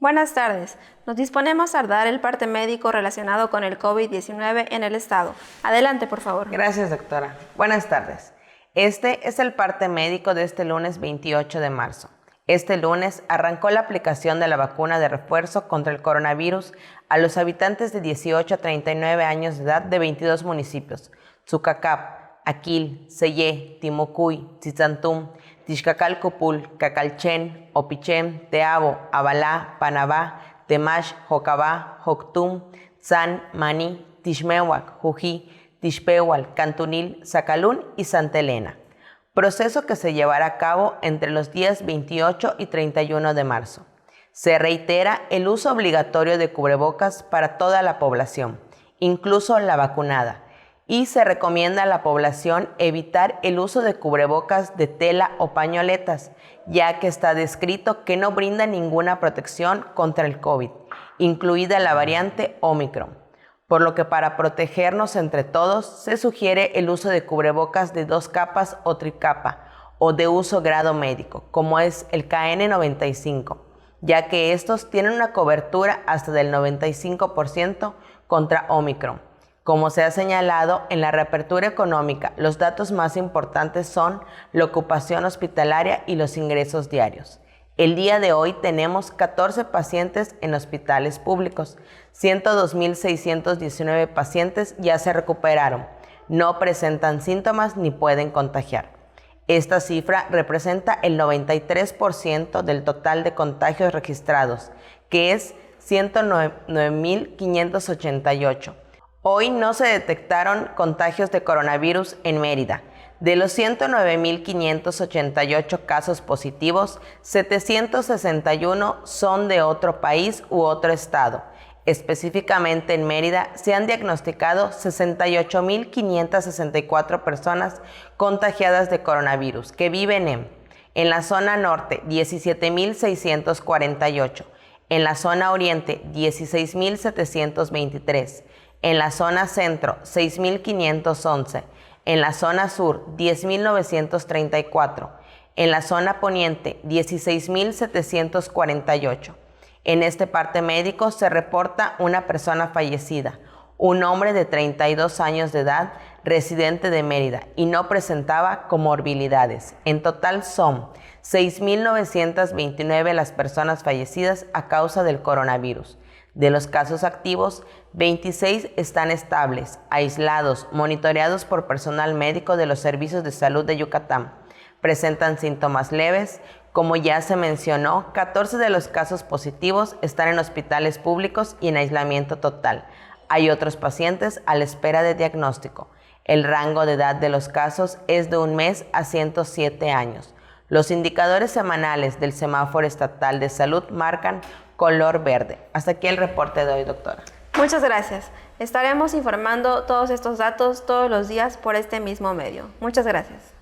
Buenas tardes. Nos disponemos a dar el parte médico relacionado con el COVID-19 en el estado. Adelante, por favor. Gracias, doctora. Buenas tardes. Este es el parte médico de este lunes 28 de marzo. Este lunes arrancó la aplicación de la vacuna de refuerzo contra el coronavirus a los habitantes de 18 a 39 años de edad de 22 municipios: Tzucacap, Aquil, Sellé, Timocuy, Tzitzantum, Tixcacalcopul, Cacalchen, Opichén, Teabo, Abalá, Panabá, Temax, Jocabá, Joctum, Tzan, Maní, Tixmehuac, Jují, Tixpehual, Cantunil, Zacalún y Santa Elena. Proceso que se llevará a cabo entre los días 28 y 31 de marzo. Se reitera el uso obligatorio de cubrebocas para toda la población, incluso la vacunada, y se recomienda a la población evitar el uso de cubrebocas de tela o pañoletas, ya que está descrito que no brinda ninguna protección contra el COVID, incluida la variante Omicron, por lo que para protegernos entre todos se sugiere el uso de cubrebocas de 2 capas o tricapa, o de uso grado médico, como es el KN95, ya que estos tienen una cobertura hasta del 95% contra Omicron. Como se ha señalado, en la reapertura económica, los datos más importantes son la ocupación hospitalaria y los ingresos diarios. El día de hoy tenemos 14 pacientes en hospitales públicos, 102.619 pacientes ya se recuperaron, no presentan síntomas ni pueden contagiar. Esta cifra representa el 93% del total de contagios registrados, que es 109.588. Hoy no se detectaron contagios de coronavirus en Mérida. De los 109.588 casos positivos, 761 son de otro país u otro estado. Específicamente en Mérida se han diagnosticado 68.564 personas contagiadas de coronavirus que viven en la zona norte 17.648, en la zona oriente 16.723, en la zona centro 6.511, en la zona sur 10.934, en la zona poniente 16.748. En este parte médico se reporta una persona fallecida, un hombre de 32 años de edad, residente de Mérida, y no presentaba comorbilidades. En total son 6.929 las personas fallecidas a causa del coronavirus. De los casos activos, 26 están estables, aislados, monitoreados por personal médico de los servicios de salud de Yucatán. Presentan síntomas leves. Como ya se mencionó, 14 de los casos positivos están en hospitales públicos y en aislamiento total. Hay otros pacientes a la espera de diagnóstico. El rango de edad de los casos es de 1 mes a 107 años. Los indicadores semanales del semáforo estatal de salud marcan color verde. Hasta aquí el reporte de hoy, doctora. Muchas gracias. Estaremos informando todos estos datos todos los días por este mismo medio. Muchas gracias.